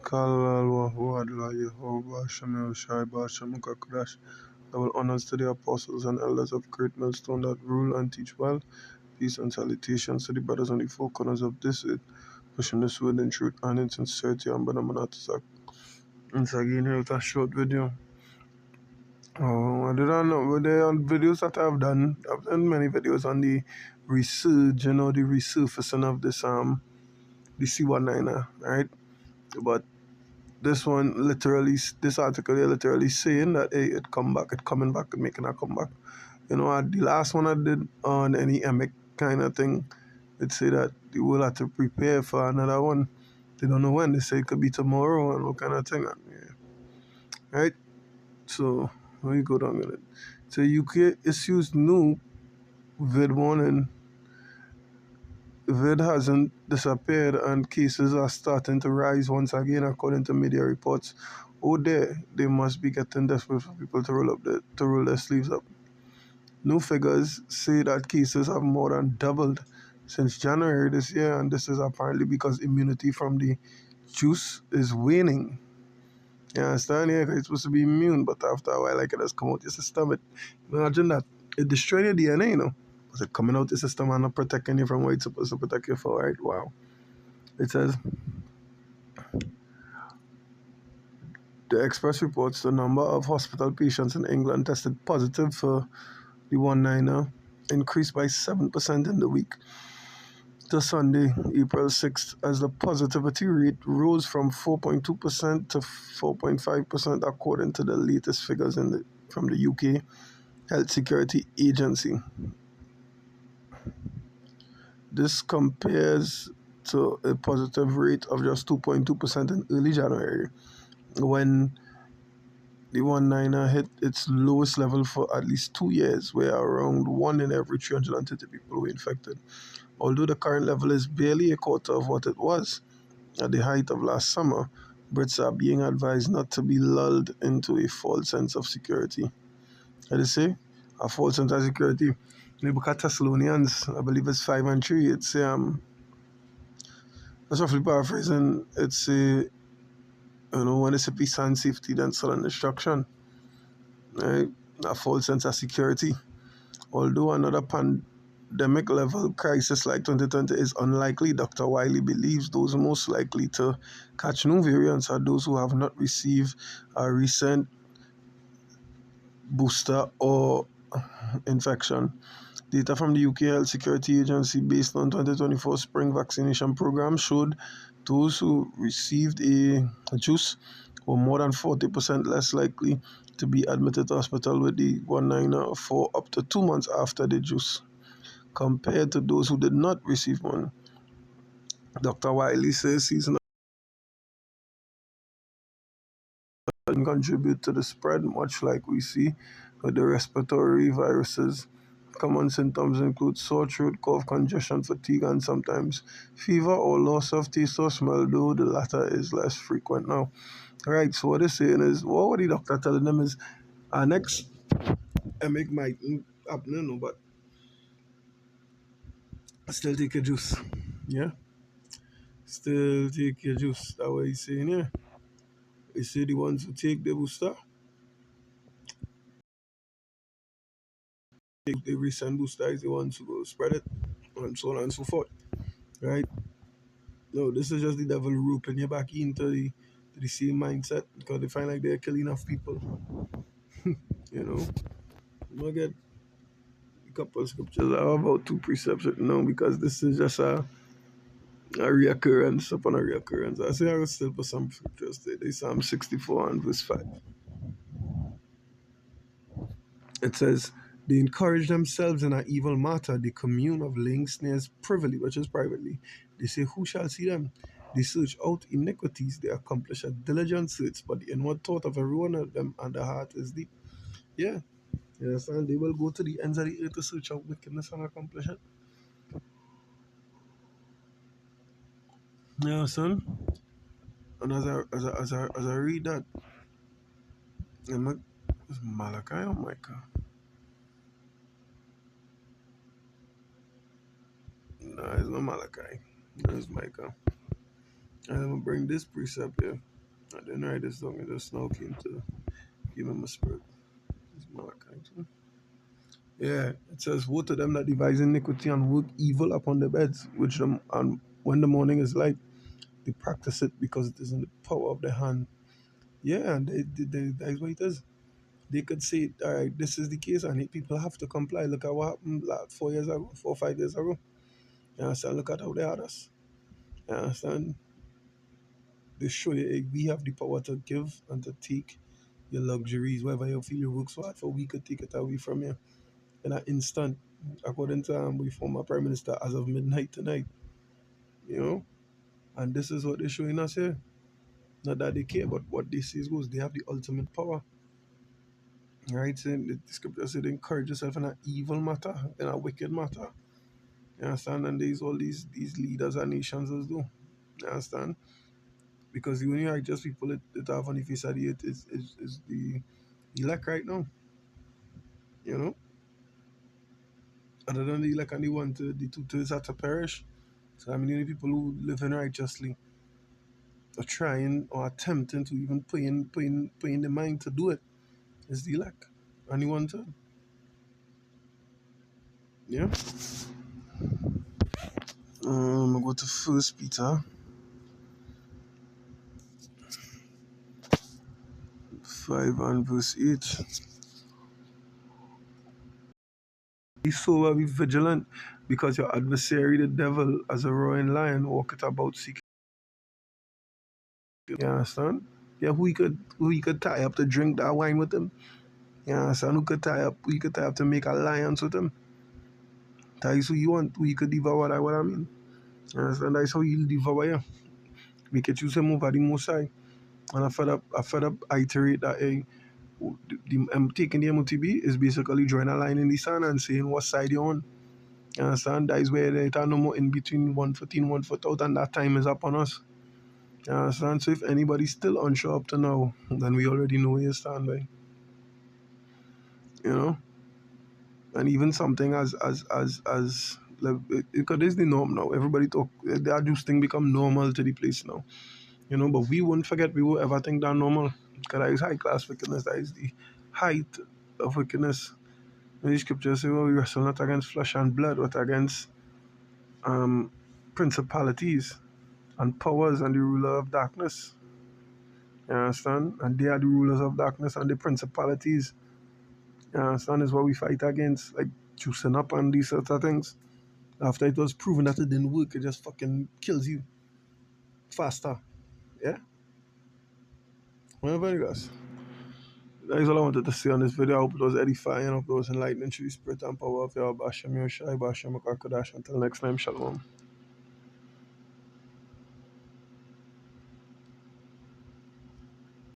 Kalal Wahuadla Yehovah Shamil Shai Bashem Kakadash. Double honors to the apostles and elders of Great Millstone that rule and teach well. Peace and salutations to the brothers on the four corners of this earth, pushing this word in truth and in sincerity. And Banamanatasak. Once again, here with a short video. I didn't know, were there on videos that I've done many videos on the resurge, the resurfacing of the C19er, right? But this one literally, this article here literally saying that hey, it coming back, and making a comeback. The last one I did on any emic kind of thing, it say that they will have to prepare for another one. They don't know when. They say it could be tomorrow and all kind of thing. Yeah. Right? So let me go down with it. So UK issues new vid warning. Vid hasn't disappeared and cases are starting to rise once again according to media reports. Oh there, they must be getting desperate for people to roll their sleeves up. New figures say that cases have more than doubled since January this year, and this is apparently because immunity from the juice is waning. You understand? Yeah, 'cause it's supposed to be immune, but after a while, like it has come out your system. Imagine that. It destroyed your DNA, Was it coming out your system and not protecting you from what it's supposed to protect you for, right? Wow. It says, the Express reports the number of hospital patients in England tested positive for the 19er increased by 7% in the week to Sunday, April 6th, as the positivity rate rose from 4.2% to 4.5% according to the latest figures from the UK Health Security Agency. This compares to a positive rate of just 2.2% in early January, when the 19er hit its lowest level for at least 2 years, where around 1 in every 330 people were infected. Although the current level is barely a quarter of what it was at the height of last summer, Brits are being advised not to be lulled into a false sense of security. How do you say? A false sense of security. When you look at Thessalonians, I believe it's 5 and 3, it's that's roughly paraphrasing, it's when it's a peace and safety, then sudden destruction. Right? A false sense of security. Although another pandemic level crisis like 2020 is unlikely, Dr. Wiley believes those most likely to catch new variants are those who have not received a recent booster or infection. Data from the UK Health Security Agency based on 2024 spring vaccination program showed those who received a juice were more than 40% less likely to be admitted to hospital with the 19er for up to 2 months after the juice, compared to those who did not receive one. Dr. Wiley says seasonal contribute to the spread, much like we see with the respiratory viruses. Common symptoms include sore throat, cough, congestion, fatigue, and sometimes fever or loss of taste or smell, though the latter is less frequent now. Right, so what they're saying is, what the doctor telling them is, our next emic might happen, but still take your juice. Yeah? Still take your juice. That's what he's saying, yeah. He say the ones who take the booster, take the recent booster is the ones who go spread it, and so on and so forth. Right? No, this is just the devil roping you back into the same mindset because they find like they're killing enough people. You know? I'm gonna get a couple of scriptures. I have about 2 precepts because this is just a reoccurrence upon a reoccurrence. I say I will still put some scriptures there. There's Psalm 64 and verse 5. It says, they encourage themselves in an evil matter. They commune of laying snares privily, which is privately. They say, who shall see them? They search out iniquities. They accomplish a diligent search, but the inward thought of every one of them and the heart is deep. Yeah, you understand? They will go to the ends of the earth to search out wickedness and accomplish it. Yeah, son. And as I read that, it's Malachi or Micah? No, it's not Malachi. No, it's Micah. I'm gonna bring this precept here. I didn't write this down, I just now came to give him a spirit. It's Malachi. Yeah, it says, woe to them that devise iniquity and work evil upon their beds, which them and when the morning is light, they practice it because it is in the power of the hand. Yeah, and that's what it is. They could say, all right, this is the case, and people have to comply. Look at what happened like 4 years ago, 4 or 5 years ago. You understand? Look at how they had us. You understand? They show you we have the power to give and to take your luxuries, whatever you feel you work so hard for, we could take it away from you in an instant, according to the former Prime Minister, as of midnight tonight. You know? And this is what they're showing us here. Not that they care, but what they say goes, they have the ultimate power. Right? Saying the scripture said, encourage yourself in an evil matter, in a wicked matter. You understand? And there's all these leaders and nations as do. You understand? Because the only righteous people that have on the face of the earth is the elect right now. You know? Other than the elect and the one to the two-thirds are to perish. So I mean the only people who live in righteously are trying or attempting to even put in the mind to do it is the elect. And the one to yeah. I go to First Peter 5 and verse 8. Be sober, be vigilant, because your adversary, the devil, as a roaring lion, walketh about seeking. You understand? Yeah, who he could tie up to drink that wine with him. You understand? Who you could tie up to make alliance with him. That is who you want, who you could devour, that what I mean. You understand? That is how he'll devour you. Make you choose him over the most high. And I fed up iterate that taking the MOTB is basically drawing a line in the sand and saying what side you're on. You understand? That is where there are no more in between 1 foot in, 1 foot out, and that time is upon us. You understand? So if anybody's still unsure up to now, then we already know where you stand by. You know? And even something as like, because this is the norm now. Everybody talk that this thing become normal to the place now. You know, but we won't forget we will ever think that normal. Because that is high class wickedness, that is the height of wickedness. And the scriptures say, well, we wrestle not against flesh and blood, but against um principalities and powers and the ruler of darkness. You understand? And they are the rulers of darkness and the principalities. You understand? Is what we fight against. Like juicing up on these sorts of things. After it was proven that it didn't work, it just fucking kills you faster. Yeah? Whatever you guys. That is all I wanted to say on this video. I hope it was edifying. I hope it was enlightening through the spirit and power of your Bashem Yoshai, Bashem Akakadash. Until next time, Shalom.